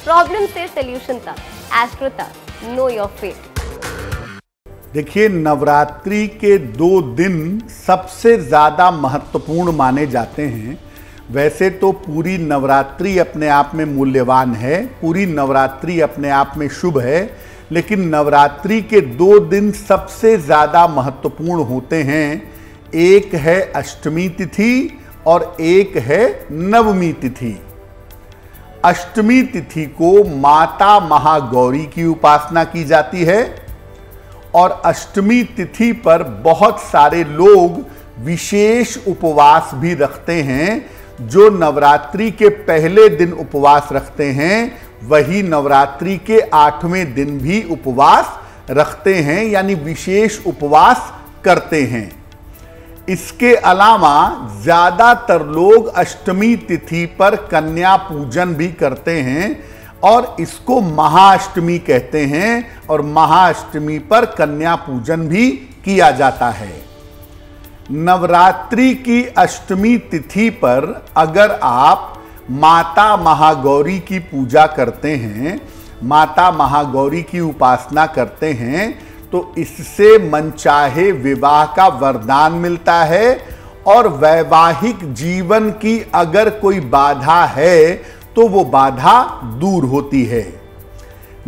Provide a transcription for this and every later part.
Problem से solution तक, astro तक, नो योर फेट। देखिए, नवरात्रि के 2 दिन सबसे ज़्यादा महत्वपूर्ण माने जाते हैं। वैसे तो पूरी नवरात्रि अपने आप में मूल्यवान है, पूरी नवरात्रि अपने आप में शुभ है, लेकिन नवरात्रि के 2 दिन सबसे ज़्यादा महत्वपूर्ण होते हैं। एक है अष्टमी तिथि और एक है नवमी तिथि। अष्टमी तिथि को माता महागौरी की उपासना की जाती है और अष्टमी तिथि पर बहुत सारे लोग विशेष उपवास भी रखते हैं। जो नवरात्रि के पहले दिन उपवास रखते हैं वही नवरात्रि के 8वें दिन भी उपवास रखते हैं, यानी विशेष उपवास करते हैं। इसके अलावा ज्यादातर लोग अष्टमी तिथि पर कन्या पूजन भी करते हैं और इसको महाअष्टमी कहते हैं और महाअष्टमी पर कन्या पूजन भी किया जाता है। नवरात्रि की अष्टमी तिथि पर अगर आप माता महागौरी की पूजा करते हैं, माता महागौरी की उपासना करते हैं, तो इससे मनचाहे विवाह का वरदान मिलता है और वैवाहिक जीवन की अगर कोई बाधा है तो वो बाधा दूर होती है।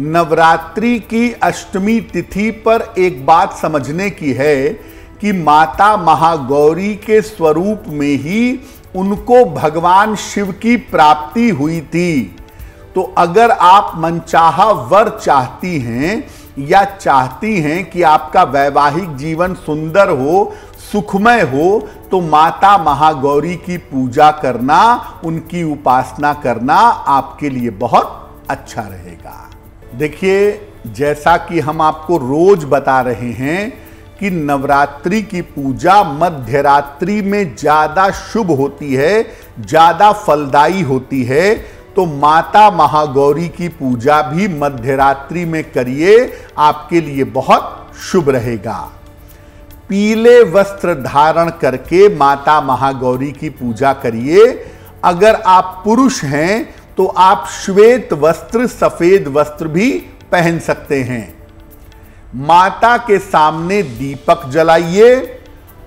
नवरात्रि की अष्टमी तिथि पर एक बात समझने की है कि माता महागौरी के स्वरूप में ही उनको भगवान शिव की प्राप्ति हुई थी। तो अगर आप मनचाहा वर चाहती हैं या चाहती हैं कि आपका वैवाहिक जीवन सुंदर हो, सुखमय हो, तो माता महागौरी की पूजा करना, उनकी उपासना करना आपके लिए बहुत अच्छा रहेगा। देखिए, जैसा कि हम आपको रोज बता रहे हैं कि नवरात्रि की पूजा मध्यरात्रि में ज्यादा शुभ होती है, ज्यादा फलदायी होती है, तो माता महागौरी की पूजा भी मध्यरात्रि में करिए, आपके लिए बहुत शुभ रहेगा। पीले वस्त्र धारण करके माता महागौरी की पूजा करिए। अगर आप पुरुष हैं तो आप श्वेत वस्त्र, सफेद वस्त्र भी पहन सकते हैं। माता के सामने दीपक जलाइए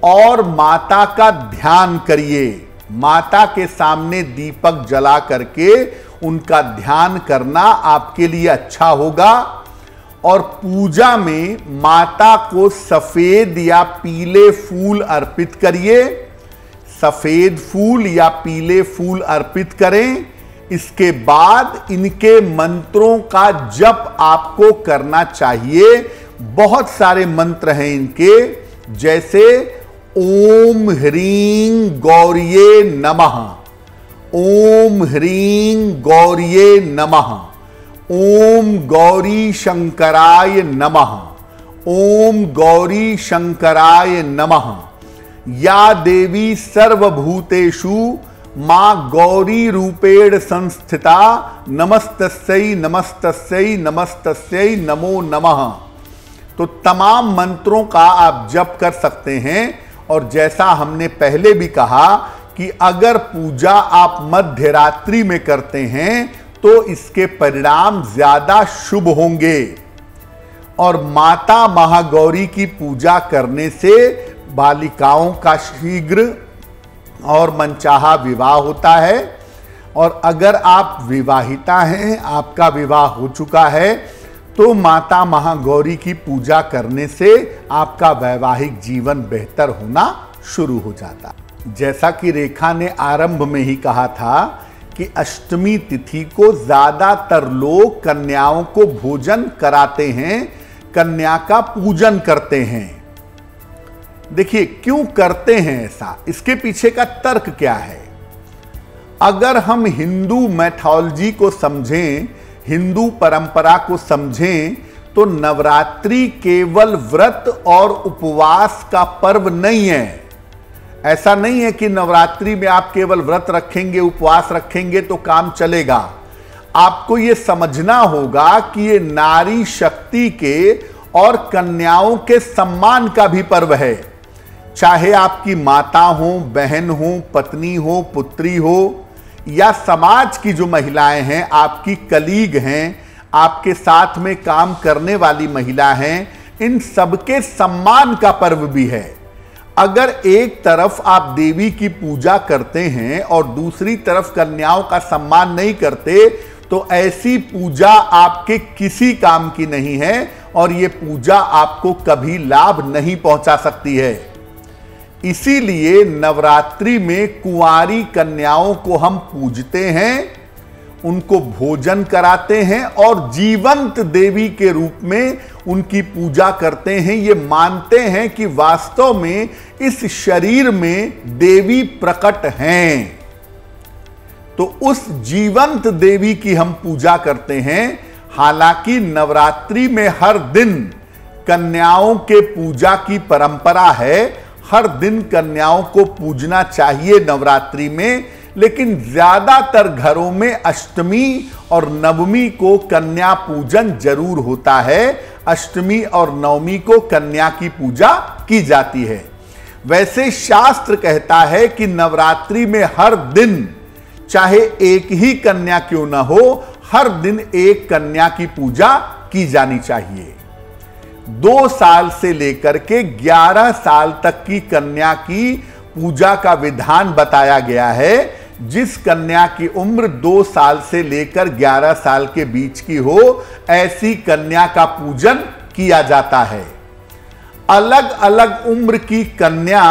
और माता का ध्यान करिए। माता के सामने दीपक जला करके उनका ध्यान करना आपके लिए अच्छा होगा। और पूजा में माता को सफेद या पीले फूल अर्पित करिए। सफेद फूल या पीले फूल अर्पित करें। इसके बाद इनके मंत्रों का जप आपको करना चाहिए। बहुत सारे मंत्र हैं इनके, जैसे ओम ह्रीं गौरिये नमः, ओम ह्रीं गौरिये नमः, ओम गौरी शंकराय नमः, ओम गौरी शंकराय नमः। या देवी सर्वभूतेषु मां गौरी रूपेण संस्थिता, नमस्तस्यै नमस्तस्यै नमस्तस्यै नमो नमः। तो तमाम मंत्रों का आप जप कर सकते हैं। और जैसा हमने पहले भी कहा कि अगर पूजा आप मध्य रात्रि में करते हैं तो इसके परिणाम ज्यादा शुभ होंगे। और माता महागौरी की पूजा करने से बालिकाओं का शीघ्र और मनचाहा विवाह होता है। और अगर आप विवाहिता हैं, आपका विवाह हो चुका है, तो माता महागौरी की पूजा करने से आपका वैवाहिक जीवन बेहतर होना शुरू हो जाता। जैसा कि रेखा ने आरंभ में ही कहा था कि अष्टमी तिथि को ज्यादातर लोग कन्याओं को भोजन कराते हैं, कन्या का पूजन करते हैं। देखिए, क्यों करते हैं ऐसा, इसके पीछे का तर्क क्या है। अगर हम हिंदू मैथोलॉजी को समझें, हिंदू परंपरा को समझें, तो नवरात्रि केवल व्रत और उपवास का पर्व नहीं है। ऐसा नहीं है कि नवरात्रि में आप केवल व्रत रखेंगे, उपवास रखेंगे तो काम चलेगा। आपको यह समझना होगा कि ये नारी शक्ति के और कन्याओं के सम्मान का भी पर्व है। चाहे आपकी माता हो, बहन हो, पत्नी हो, पुत्री हो, या समाज की जो महिलाएं हैं, आपकी कलीग हैं, आपके साथ में काम करने वाली महिला हैं, इन सबके सम्मान का पर्व भी है। अगर एक तरफ आप देवी की पूजा करते हैं और दूसरी तरफ कन्याओं का सम्मान नहीं करते, तो ऐसी पूजा आपके किसी काम की नहीं है और ये पूजा आपको कभी लाभ नहीं पहुंचा सकती है। इसीलिए नवरात्रि में कुंवारी कन्याओं को हम पूजते हैं, उनको भोजन कराते हैं और जीवंत देवी के रूप में उनकी पूजा करते हैं। ये मानते हैं कि वास्तव में इस शरीर में देवी प्रकट हैं। तो उस जीवंत देवी की हम पूजा करते हैं। हालांकि नवरात्रि में हर दिन कन्याओं के पूजा की परंपरा है, हर दिन कन्याओं को पूजना चाहिए नवरात्रि में, लेकिन ज्यादातर घरों में अष्टमी और नवमी को कन्या पूजन जरूर होता है। अष्टमी और नवमी को कन्या की पूजा की जाती है। वैसे शास्त्र कहता है कि नवरात्रि में हर दिन, चाहे एक ही कन्या क्यों ना हो, हर दिन एक कन्या की पूजा की जानी चाहिए। 2 साल से लेकर के 11 साल तक की कन्या की पूजा का विधान बताया गया है। जिस कन्या की उम्र 2 साल से लेकर 11 साल के बीच की हो, ऐसी कन्या का पूजन किया जाता है। अलग अलग उम्र की कन्या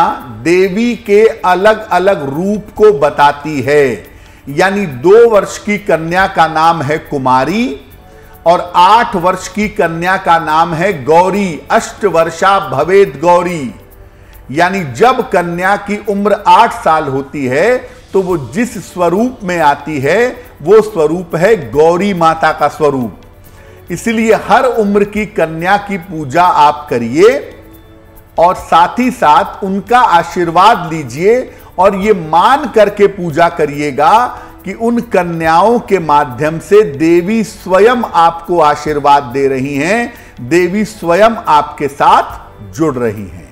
देवी के अलग अलग रूप को बताती है। यानी 2 वर्ष की कन्या का नाम है कुमारी और 8 वर्ष की कन्या का नाम है गौरी। अष्टवर्षा भवेद गौरी। यानी जब कन्या की उम्र 8 साल होती है तो वो जिस स्वरूप में आती है वो स्वरूप है गौरी माता का स्वरूप। इसलिए हर उम्र की कन्या की पूजा आप करिए और साथ ही साथ उनका आशीर्वाद लीजिए और ये मान करके पूजा करिएगा कि उन कन्याओं के माध्यम से देवी स्वयं आपको आशीर्वाद दे रही हैं, देवी स्वयं आपके साथ जुड़ रही हैं।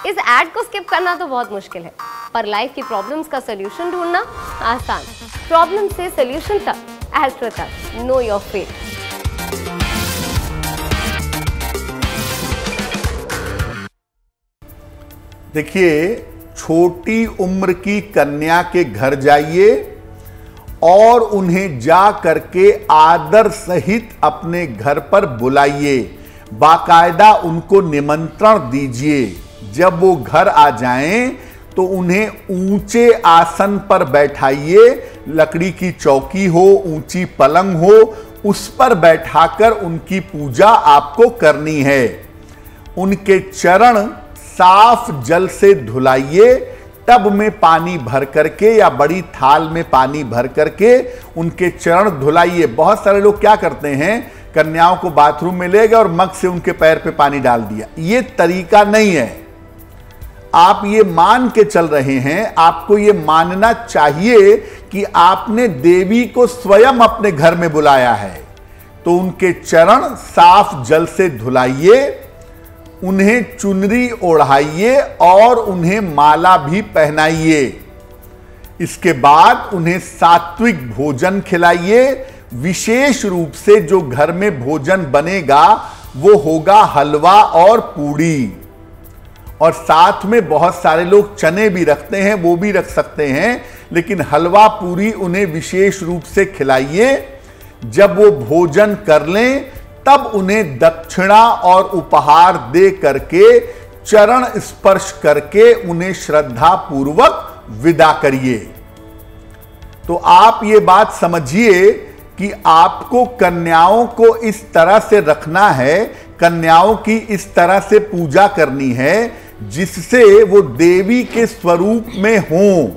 इस ऐड को स्किप करना तो बहुत मुश्किल है, पर लाइफ की प्रॉब्लम्स का सलूशन ढूंढना आसान। प्रॉब्लम से सलूशन तक, एस्ट्रो तक, नो योर फेट। देखिए, छोटी उम्र की कन्या के घर जाइए और उन्हें जा करके आदर सहित अपने घर पर बुलाइए, बाकायदा उनको निमंत्रण दीजिए। जब वो घर आ जाएं तो उन्हें ऊंचे आसन पर बैठाइए, लकड़ी की चौकी हो, ऊंची पलंग हो, उस पर बैठाकर उनकी पूजा आपको करनी है। उनके चरण साफ जल से धुलाइए, टब में पानी भर करके या बड़ी थाल में पानी भर करके उनके चरण धुलाइए। बहुत सारे लोग क्या करते हैं, कन्याओं को बाथरूम में ले गए और मग से उनके पैर पे पानी डाल दिया। ये तरीका नहीं है। आप ये मान के चल रहे हैं, आपको ये मानना चाहिए कि आपने देवी को स्वयं अपने घर में बुलाया है। तो उनके चरण साफ जल से धुलाइए, उन्हें चुनरी ओढ़ाइए और उन्हें माला भी पहनाइए। इसके बाद उन्हें सात्विक भोजन खिलाइए। विशेष रूप से जो घर में भोजन बनेगा वो होगा हलवा और पूड़ी, और साथ में बहुत सारे लोग चने भी रखते हैं, वो भी रख सकते हैं, लेकिन हलवा पूरी उन्हें विशेष रूप से खिलाइए। जब वो भोजन कर लें तब उन्हें दक्षिणा और उपहार दे करके, चरण स्पर्श करके उन्हें श्रद्धा पूर्वक विदा करिए। तो आप ये बात समझिए कि आपको कन्याओं को इस तरह से रखना है, कन्याओं की इस तरह से पूजा करनी है जिससे वो देवी के स्वरूप में हों,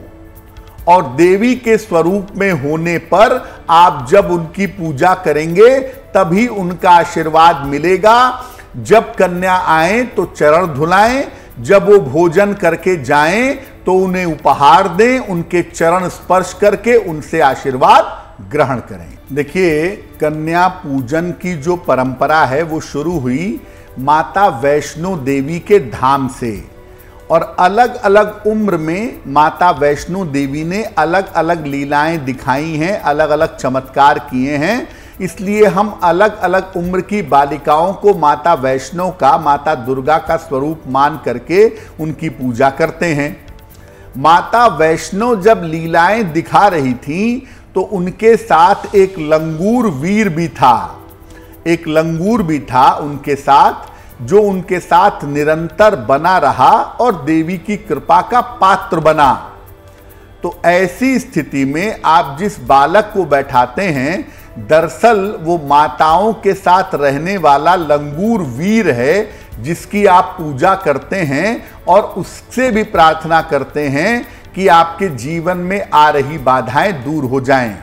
और देवी के स्वरूप में होने पर आप जब उनकी पूजा करेंगे तभी उनका आशीर्वाद मिलेगा। जब कन्या आए तो चरण धुलाएं, जब वो भोजन करके जाएं तो उन्हें उपहार दें, उनके चरण स्पर्श करके उनसे आशीर्वाद ग्रहण करें। देखिए, कन्या पूजन की जो परंपरा है वो शुरू हुई माता वैष्णो देवी के धाम से, और अलग अलग उम्र में माता वैष्णो देवी ने अलग अलग लीलाएं दिखाई हैं, अलग अलग चमत्कार किए हैं। इसलिए हम अलग अलग उम्र की बालिकाओं को माता वैष्णो का, माता दुर्गा का स्वरूप मान करके उनकी पूजा करते हैं। माता वैष्णो जब लीलाएं दिखा रही थीं तो उनके साथ एक लंगूर वीर भी था, एक लंगूर भी था उनके साथ, जो उनके साथ निरंतर बना रहा और देवी की कृपा का पात्र बना। तो ऐसी स्थिति में आप जिस बालक को बैठाते हैं, दरअसल वो माताओं के साथ रहने वाला लंगूर वीर है, जिसकी आप पूजा करते हैं और उससे भी प्रार्थना करते हैं कि आपके जीवन में आ रही बाधाएं दूर हो जाएं।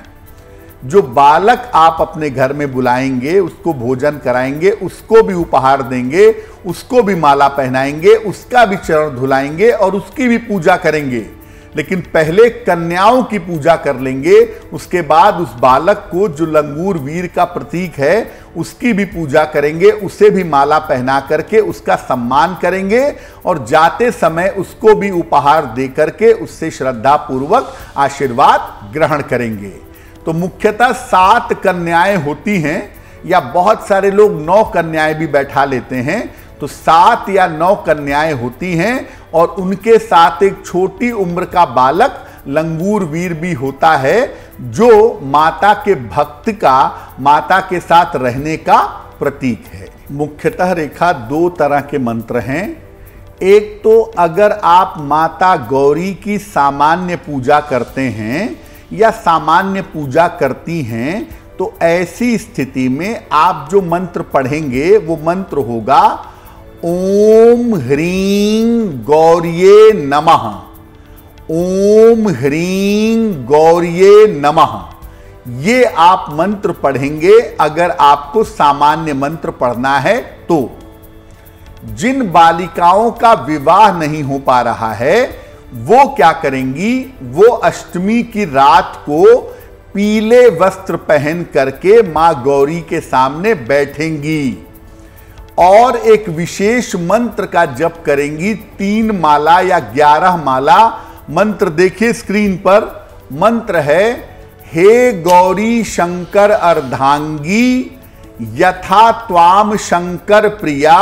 जो बालक आप अपने घर में बुलाएंगे, उसको भोजन कराएंगे, उसको भी उपहार देंगे, उसको भी माला पहनाएंगे, उसका भी चरण धुलाएंगे और उसकी भी पूजा करेंगे। लेकिन पहले कन्याओं की पूजा कर लेंगे, उसके बाद उस बालक को, जो लंगूर वीर का प्रतीक है, उसकी भी पूजा करेंगे, उसे भी माला पहना करके उसका सम्मान करेंगे और जाते समय उसको भी उपहार दे करके उससे श्रद्धा पूर्वक आशीर्वाद ग्रहण करेंगे। तो मुख्यतः 7 कन्याएं होती हैं, या बहुत सारे लोग 9 कन्याएं भी बैठा लेते हैं। तो 7 या 9 कन्याएं होती हैं और उनके साथ एक छोटी उम्र का बालक लंगूर वीर भी होता है, जो माता के भक्त का, माता के साथ रहने का प्रतीक है। मुख्यतः रेखा 2 तरह के मंत्र हैं। एक तो अगर आप माता गौरी की सामान्य पूजा करते हैं या सामान्य पूजा करती हैं, तो ऐसी स्थिति में आप जो मंत्र पढ़ेंगे वो मंत्र होगा ओम ह्रीं गौर्ये नमः, ओम ह्रीं गौर्ये नमः। ये आप मंत्र पढ़ेंगे अगर आपको सामान्य मंत्र पढ़ना है तो। जिन बालिकाओं का विवाह नहीं हो पा रहा है वो क्या करेंगी, वो अष्टमी की रात को पीले वस्त्र पहन करके मां गौरी के सामने बैठेंगी और एक विशेष मंत्र का जप करेंगी। 3 माला या 11 माला मंत्र देखिए स्क्रीन पर। मंत्र है हे गौरी शंकर अर्धांगी यथा त्वाम शंकर प्रिया,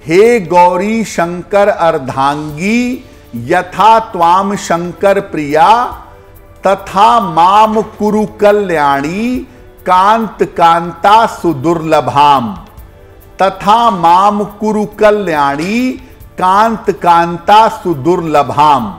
हे गौरी शंकर अर्धांगी यथा त्वाम शंकर प्रिया, तथा माम कुरु कल्याणी कांत कांता सुदुर्लभाम, तथा माम कुरु कल्याणी कांत कांता सुदुर्लभाम।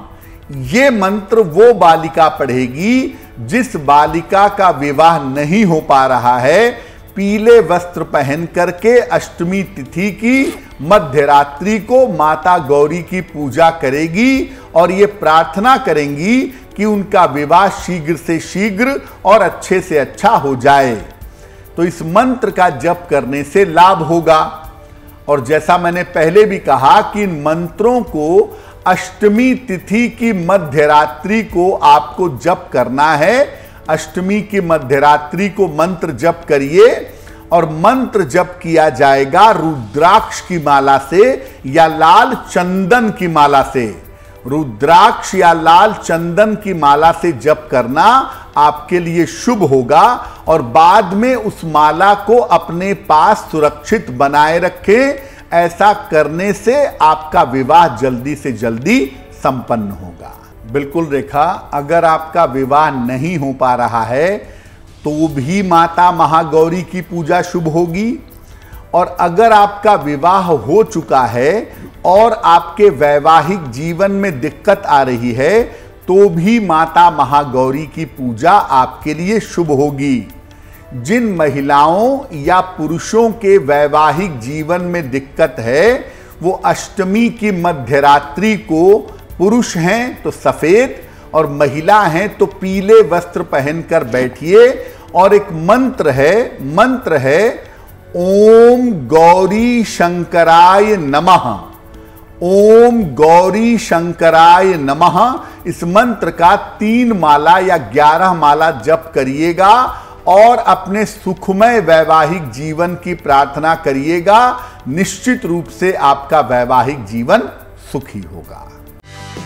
ये मंत्र वो बालिका पढ़ेगी जिस बालिका का विवाह नहीं हो पा रहा है, पीले वस्त्र पहन करके अष्टमी तिथि की मध्य रात्रि को माता गौरी की पूजा करेगी और ये प्रार्थना करेंगी कि उनका विवाह शीघ्र से शीघ्र और अच्छे से अच्छा हो जाए। तो इस मंत्र का जप करने से लाभ होगा। और जैसा मैंने पहले भी कहा कि इन मंत्रों को अष्टमी तिथि की मध्य रात्रि को आपको जप करना है। अष्टमी की मध्य रात्रि को मंत्र जप करिए और मंत्र जप किया जाएगा रुद्राक्ष की माला से या लाल चंदन की माला से। रुद्राक्ष या लाल चंदन की माला से जप करना आपके लिए शुभ होगा और बाद में उस माला को अपने पास सुरक्षित बनाए रखें। ऐसा करने से आपका विवाह जल्दी से जल्दी संपन्न होगा। बिल्कुल रेखा, अगर आपका विवाह नहीं हो पा रहा है तो भी माता महागौरी की पूजा शुभ होगी। और अगर आपका विवाह हो चुका है और आपके वैवाहिक जीवन में दिक्कत आ रही है तो भी माता महागौरी की पूजा आपके लिए शुभ होगी। जिन महिलाओं या पुरुषों के वैवाहिक जीवन में दिक्कत है वो अष्टमी की मध्य रात्रि को, पुरुष हैं तो सफेद और महिला हैं तो पीले वस्त्र पहनकर बैठिए। और एक मंत्र है ओम गौरी शंकराय नमः, ओम गौरी शंकराय नमः। इस मंत्र का 3 माला या 11 माला जप करिएगा और अपने सुखमय वैवाहिक जीवन की प्रार्थना करिएगा। निश्चित रूप से आपका वैवाहिक जीवन सुखी होगा।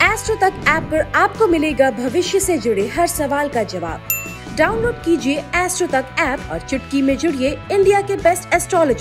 एस्ट्रो तक ऐप पर आपको मिलेगा भविष्य से जुड़े हर सवाल का जवाब। डाउनलोड कीजिए एस्ट्रो तक ऐप और चुटकी में जुड़िए इंडिया के बेस्ट एस्ट्रोलॉजर